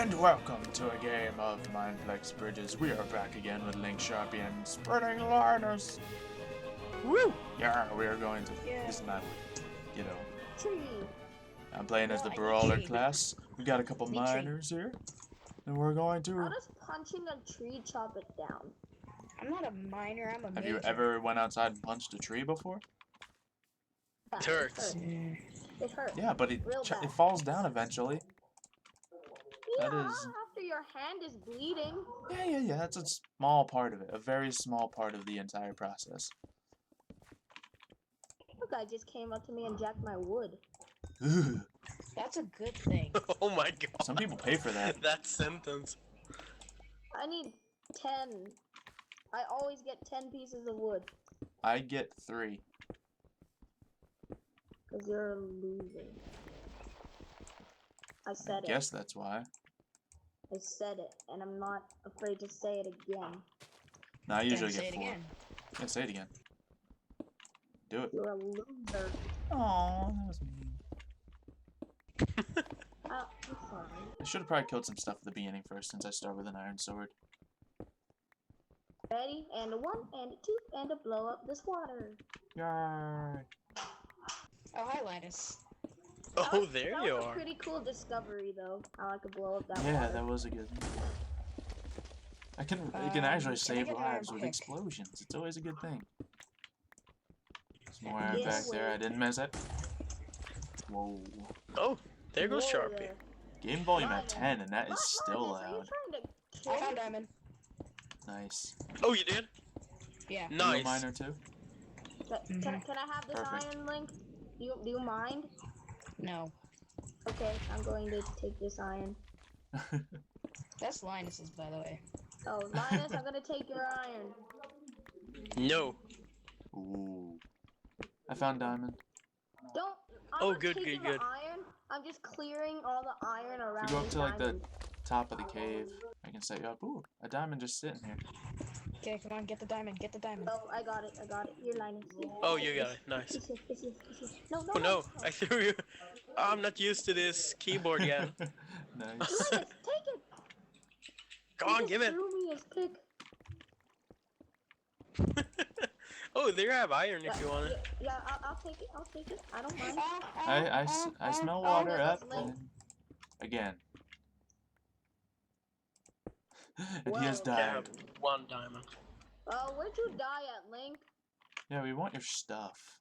And welcome to a game of Mineplex Bridges. We are back again with Link Sharpie and Spreading Liners. Woo! Yeah, we are going to this map, you know. Tree. I'm playing as the Brawler class. We got a couple miners here. And we're going to... How does punching a tree chop it down? I'm not a miner, I'm a Have major. you ever went outside and punched a tree before? Yeah, It hurts. It hurts. Yeah, but it bad. falls down eventually. Yeah, That is... after your hand is bleeding. Yeah. That's a small part of it. A very small part of the entire process. That guy just came up to me and jacked my wood. Ugh. That's a good thing. Oh my god. Some people pay for that. That sentence. I need 10. I always get 10 pieces of wood. I get 3. Because you're a loser. I said it. Guess that's why. I said it, and I'm not afraid to say it again. No, I usually Say get it 4. again. Yeah, say it again. Do it. You're a loser. Aww, that was mean. I'm sorry. I should have probably killed some stuff at the beginning first, since I start with an iron sword. Ready? And a 1, and a 2, and a blow up this water. Yay! Oh, hi, Linus. Oh, there you That was a are. pretty cool discovery, though. How I could blow up that Yeah, water. that was a good one. It can actually can I save get an lives iron with pick? explosions. It's always a good thing. There's more iron Yeah, back there. I wait. didn't miss it. Whoa. Oh, there goes Whoa Sharpie. there. Game volume at Linus. 10, and that is still Linus, are you loud. trying to I kill found me? diamond. Nice. Oh, you did? Yeah. Are you a Nice. miner too? Can I have this Perfect. iron, Link? Do you mind? No. Okay, I'm going to take this iron. That's Linus's, by the way. Oh, Linus, I'm gonna take your iron. No. Ooh. I found diamond. Don't. I'm Oh, not good, taking good, good. the iron. I'm just clearing all the iron around. If you go up these to like the diamonds. top of the cave, I can set you up. Ooh, a diamond just sitting here. Okay, come on, get the diamond, get the diamond. Oh, I got it. Here, Linus. Oh, you got it. Nice. It's here. No. Oh no, I threw you. I'm not used to this keyboard yet. Nice. Linus, take it. Come He on, just give it. threw me his pick. Oh, there I have iron if you want it. Yeah, I'll take it. I don't mind. I smell oh, water that's up. Link. And again. And Whoa. he has I died. have 1 diamond. Where'd you die at, Link? Yeah, we want your stuff.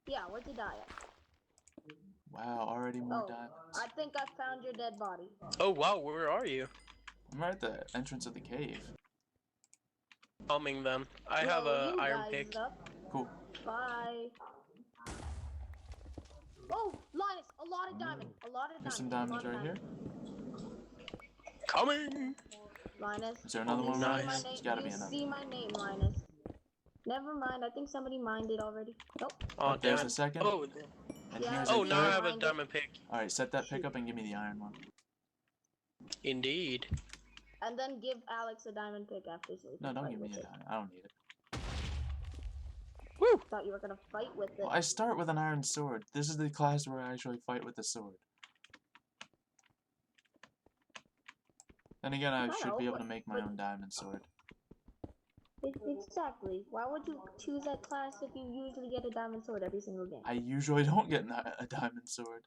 Yeah, where'd you die at? Wow, already more Oh, diamonds. I think I found your dead body. Oh wow, where are you? I'm right at the entrance of the cave. Coming then. I have Yo, a you iron guys pick. Up. Cool. Bye. Oh, Linus, a lot of diamond. There's some diamonds right here. Coming. Linus. Is there another you one? see Nice. my There's name- gotta be you another. see my name, Linus. Never mind, I think somebody mined it already. Nope. Oh There's damn. a second. Oh. And Yeah. here's Oh, a now I third. have a Find it. diamond pick. Alright, set that pick up and give me the iron one. Indeed. And then give Alex a diamond pick after. So we No, can don't fight give me with a it. diamond. I don't need it. Woo. Thought you were gonna fight with it. Well, I start with an iron sword. This is the class where I actually fight with the sword. Then again, I I should know, be able but- to make my own diamond sword. Exactly. Why would you choose that class if you usually get a diamond sword every single game? I usually don't get a diamond sword.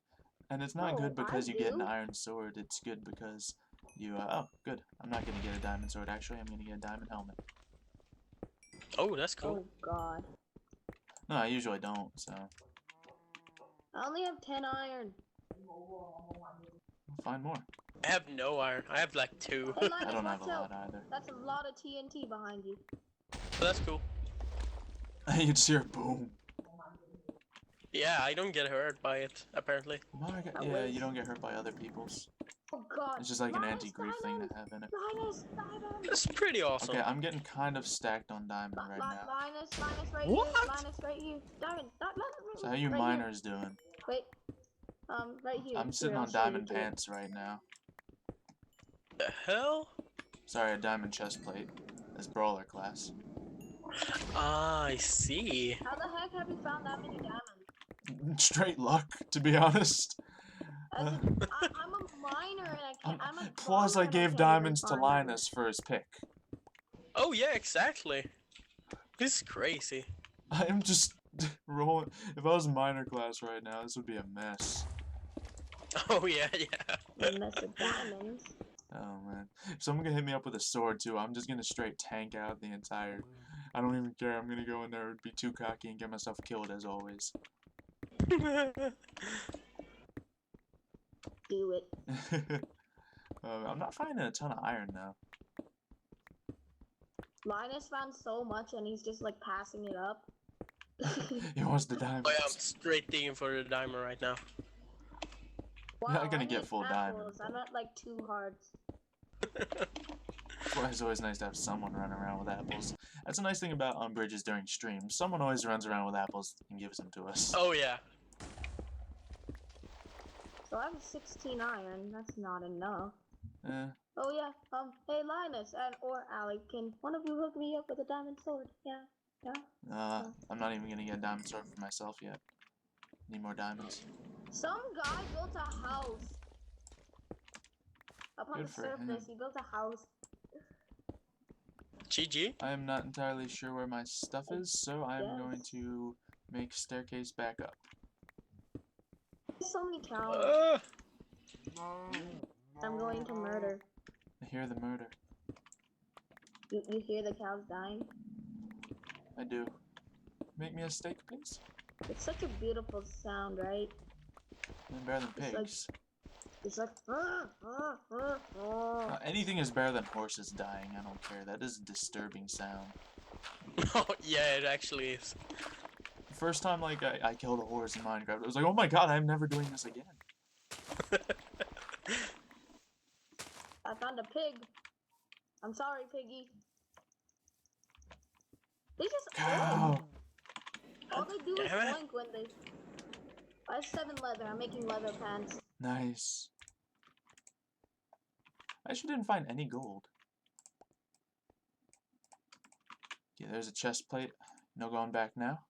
And it's not Oh, good because I you get an do. iron sword. It's good because you, oh, good. I'm not gonna get a diamond sword, actually. I'm gonna get a diamond helmet. Oh, that's cool. Oh god. No, I usually don't, so. I only have 10 iron. We'll find more. I have no iron. I have like 2. Hey, I Linus, don't have watch a out. lot either. That's a lot of TNT behind you. So that's cool. You just hear boom. Yeah, I don't get hurt by it, apparently. My God. That Yeah, was- you don't get hurt by other people's. Oh god. It's just like an Linus, anti-grief thing diamond! to have in it. Linus, diamond! That's pretty awesome. Okay, I'm getting kind of stacked on diamond right now. Linus right What? here. Linus right here. Diamond. So how you right miners doing? Here. Wait. Right here. I'm sitting Here, on I'll show you diamond too. pants right now. The hell? Sorry, a diamond chest plate. This brawler class. Ah, I see. How the heck have you found that many diamonds? Straight luck, to be honest. I'm a miner and I can't. I'm a Plus, farmer I and gave can't even diamonds to find Linus for his pick. Oh yeah, exactly. This is crazy. I am just rolling. If I was minor class right now, this would be a mess. Oh yeah, yeah. a mess of diamonds. Oh man. If someone can hit me up with a sword too, I'm just gonna straight tank out the entire. I don't even care. I'm gonna go in there, be too cocky, and get myself killed as always. Do it. I'm not finding a ton of iron now. Linus found so much and he's just like passing it up. He wants the diamonds. Oh yeah, I'm straight digging for the diamond right now. Wow, You're not gonna I get need full apples. diamond, I'm but- at like 2 hearts. Well, it's always nice to have someone running around with apples. That's a nice thing about bridges during streams. Someone always runs around with apples and gives them to us. Oh yeah. So I have 16 iron. That's not enough. Eh, Oh yeah. Hey Linus or Alec, can one of you hook me up with a diamond sword? Yeah. I'm not even gonna get a diamond sword for myself yet. Need more diamonds. Some guy built a house. Up on Good the for surface, him. he built a house. GG. I am not entirely sure where my stuff is, so I am going Yes. to make staircase back up. There's so many cows. I'm going to murder. I hear the murder. You hear the cows dying? I do. Make me a steak, please. It's such a beautiful sound, right? I'm better than It's like- pigs. It's like. Anything is better than horses dying. I don't care. That is a disturbing sound. Oh yeah, it actually is. The first time like I killed a horse in Minecraft, I was like, oh my god, I'm never doing this again. I found a pig. I'm sorry, piggy. They just Cow. all they do is Damn it. oink when they. I have 7 leather. I'm making leather pants. Nice. I actually didn't find any gold. Okay, there's a chest plate. No going back now.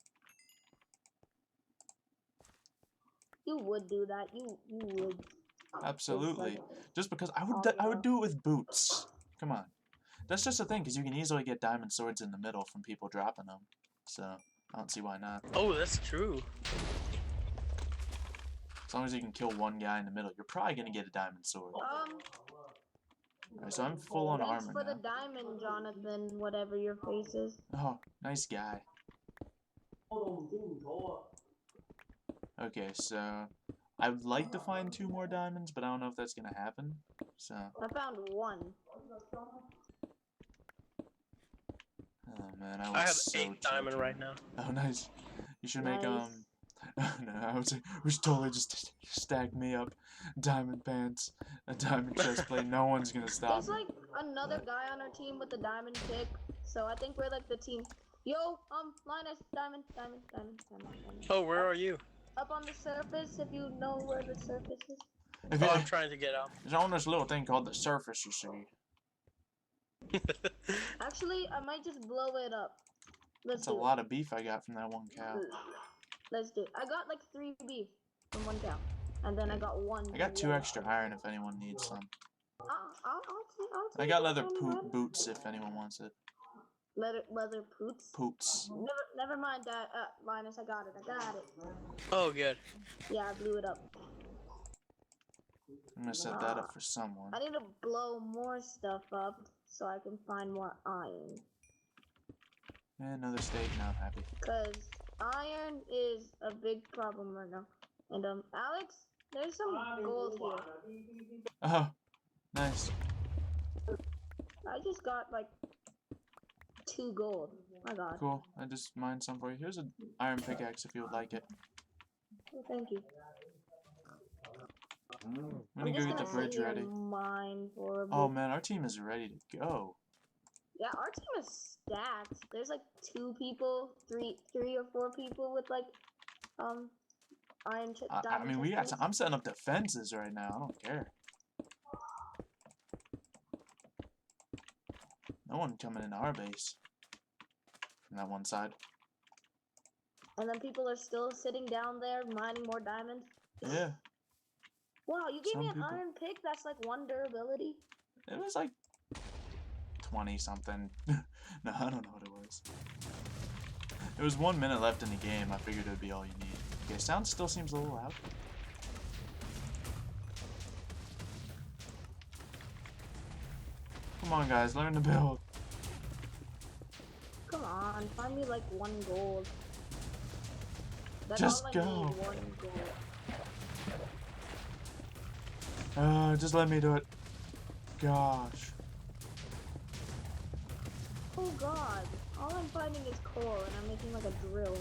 You would do that. You would. Absolutely. Just because I would do it with boots. Come on. That's just the thing, because you can easily get diamond swords in the middle from people dropping them. So, I don't see why not. Oh, that's true. As long as you can kill one guy in the middle, you're probably going to get a diamond sword. Alright, so I'm full on Thanks armor for the now. diamond, Jonathan. Whatever your face is. Oh, nice guy. Okay, so I would like to find 2 more diamonds, but I don't know if that's going to happen. So, I found 1. oh man, I I was have so 8 diamond joking. right now. Oh, nice. You should make, Nice. no, I would say, we should totally just stack me up. Diamond pants, a diamond chest plate, no one's gonna stop There's me. like another guy on our team with the diamond pick, so I think we're like the team. Yo, Linus, diamond. Oh, where are you? Up on the surface, if you know where the surface is. If Oh, you- I'm trying to get out. There's on this little thing called the surface, you see. Actually, I might just blow it up. Let's That's a do it. lot of beef I got from that one cow. Let's do it. I got like 3 beef from 1 cow, and then I got 1. I got 2 extra iron if anyone needs some. I'll I take got it, leather anyone. boots if anyone wants it. Leather poots. Poots. Never mind that, Linus. I got it. Oh, good. Yeah, I blew it up. I'm gonna set that up for someone. I need to blow more stuff up so I can find more iron. And another steak, now I'm happy. Cause iron is a big problem right now. And Alex, there's some gold here. Oh, nice. I just got like 2 gold. My God. Cool. I just mined some for you. Here's an iron pickaxe if you would like it. Well, thank you. I'm I'm gonna go just get the gonna bridge sit here ready. and mine for a bit. Oh man, our team is ready to go. Yeah, our team is stacked. There's like 2 people, 3 or 4 people with like iron I diamond mean, we got. chest I'm setting up defenses right now. I don't care. No one coming into our base from that one side. And then people are still sitting down there mining more diamonds. Yeah. Wow, you gave Some me an people- iron pick. That's like 1 durability. It was like 20 something. No, I don't know what it was. It was 1 minute left in the game. I figured it would be all you need. Okay, sound still seems a little loud. Come on, guys, learn to build. Come on, find me like 1 gold. That's Just all I go. need, 1 gold. Just let me do it. Gosh. Oh god, all I'm finding is coal and I'm making like a drill.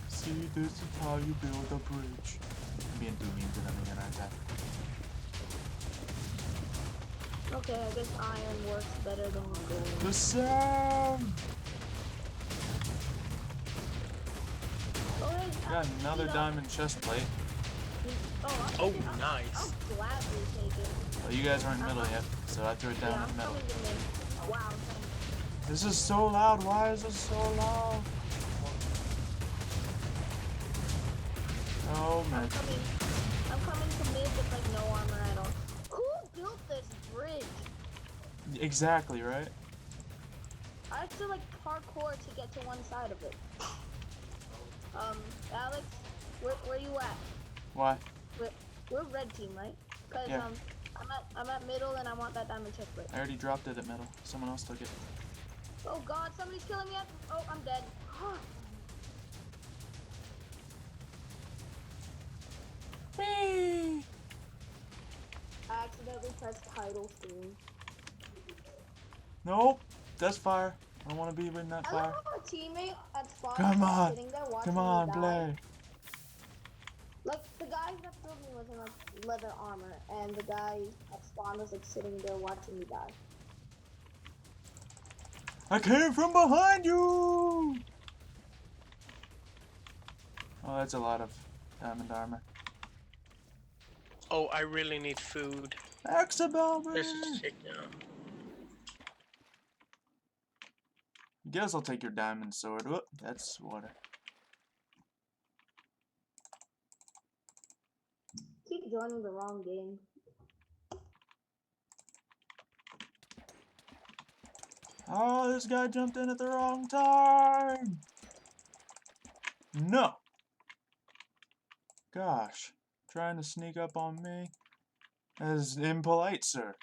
See, this is how you build a bridge. I'm being too mean to them again, aren't I? Okay, I guess iron works better than gold. The sound! Oh, hey, Got another diamond chest plate. Oh, Nice. I'll gladly take it. Well, you guys aren't middle yet, so I threw it down Yeah, in the middle. I'm coming to mid. Wow, thanks. This is so loud. Why is this so loud? Oh man. I'm coming to mid with like no armor at all. Who built this bridge? Exactly, right? I have to like parkour to get to one side of it. Alex, where you at? Why? We're red team, right? Cause Yeah. I'm at middle and I want that diamond chest plate. I already dropped it at middle. Someone else took it. Oh god, somebody's killing me. Oh, I'm dead. Whee! I accidentally pressed title stream. Nope. That's fire. I don't want to be in that I fire. love how a teammate at spawn Come on. sitting there watching Come me on, die. play. Like the guys that killed me was in like leather armor, and the guy at spawn was like sitting there watching me die. I came from behind you! Oh, that's a lot of diamond armor. Oh, I really need food. Exabel There's me! a chicken. Guess I'll take your diamond sword. Whoop, that's water. Keep joining the wrong game. Oh, this guy jumped in at the wrong time! No! Gosh, trying to sneak up on me? That is impolite, sir.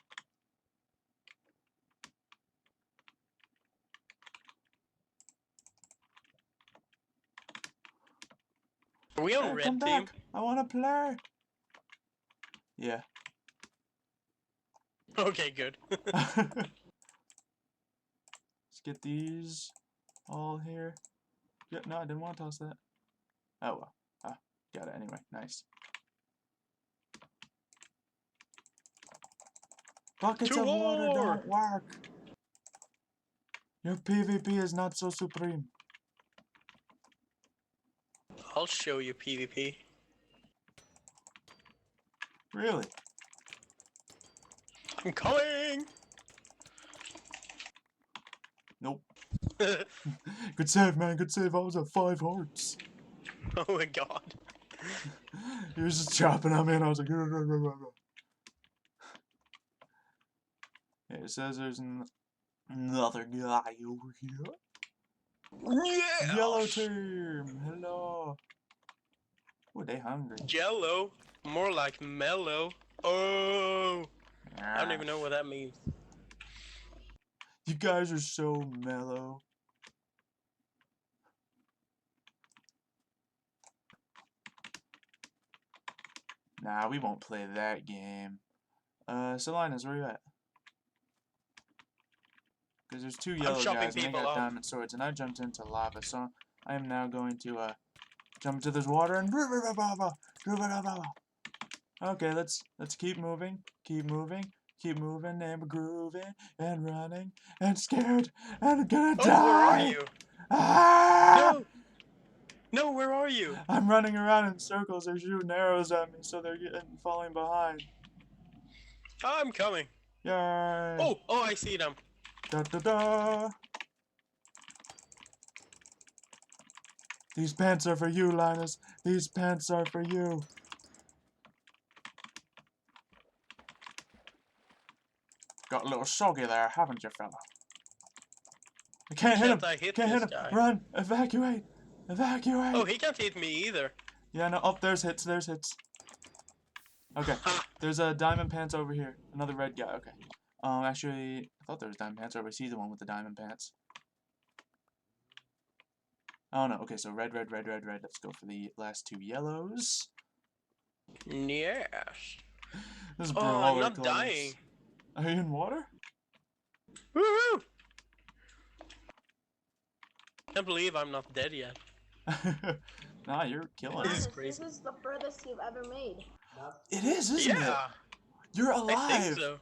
Are we on Hey, red come team? back. I want to play. Yeah. Okay, good. Let's get these all here. Yep, no, I didn't want to toss that. Oh well. Ah, got it anyway. Nice. Buckets To of water war! don't work. Your PvP is not so supreme. I'll show you PvP. Really? I'm coming! Nope. Good save, man. Good save. I was at 5 hearts. Oh my god. He was just chopping at me, and I was like, yeah, it says there's another guy over here. Yeah! Yellow team. Hello. Oh, they hungry. Jello. More like mellow. Oh! I don't even know what that means. You guys are so mellow. Nah, we won't play that game. Salinas, where you at? Because there's 2 yellow chopping guys and they people got up. diamond swords, and I jumped into lava, so I am now going to jump into this water and okay, let's keep moving, keep moving and grooving and running and scared and gonna Oh, die. where are you? Ah! No! No, where are you? I'm running around in circles. They're shooting arrows at me, so they're falling behind. I'm coming. Yay! Oh, I see them. Da da da! These pants are for you, Linus. These pants are for you. Got a little soggy there, haven't you, fella? I can't hit him. Can't I hit Can't hit this him. guy? Run! Evacuate! Evacuate! Oh, he can't hit me either. Yeah, no. Oh, there's hits. There's hits. Okay. Ha! There's a diamond pants over here. Another red guy. Okay. Actually, I thought there was diamond pants. Or was he the one with the diamond pants? Oh no. Okay, so red, red, red, red, red. Let's go for the last two yellows. Yes. This is Oh, I'm brawler not class. dying. Are you in water? Woohoo! Can't believe I'm not dead yet. Nah, you're killing This is it. crazy. This is the furthest you've ever made. It is, isn't it? Yeah, You're I alive. think so.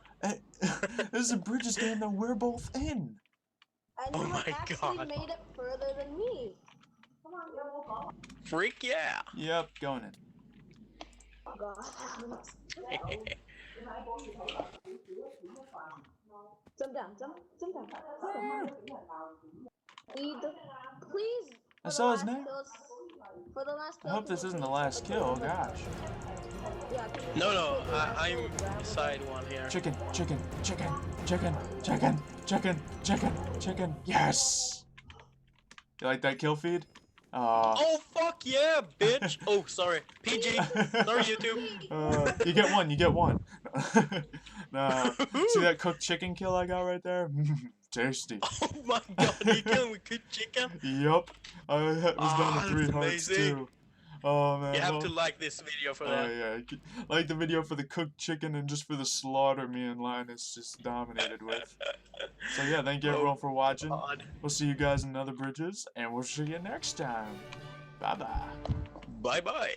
This is a Bridges game that we're both in. And Oh you my actually God. made it further than me. Come on, go. Freak yeah. Yep, going in. Oh God. Jump down, jump down. Please. I saw his name. For the last I hope this isn't the last kill. Oh gosh. No, I'm beside one here. Chicken, chicken, chicken, chicken, chicken, chicken, chicken, chicken. Yes. You like that kill feed? Oh fuck yeah, bitch! Oh sorry, PG. Sorry YouTube. You get one. You get one. No. See that cooked chicken kill I got right there? Tasty. Oh my god, you killing with cooked chicken? Yup. I was down to that's 3 hearts amazing. too. Oh man. You have well- to like this video for Oh that. yeah, like the video for the cooked chicken and just for the slaughter me and Linus just dominated with. So yeah, thank you everyone for watching. God. We'll see you guys in other Bridges, and we'll see you next time. Bye bye. Bye bye.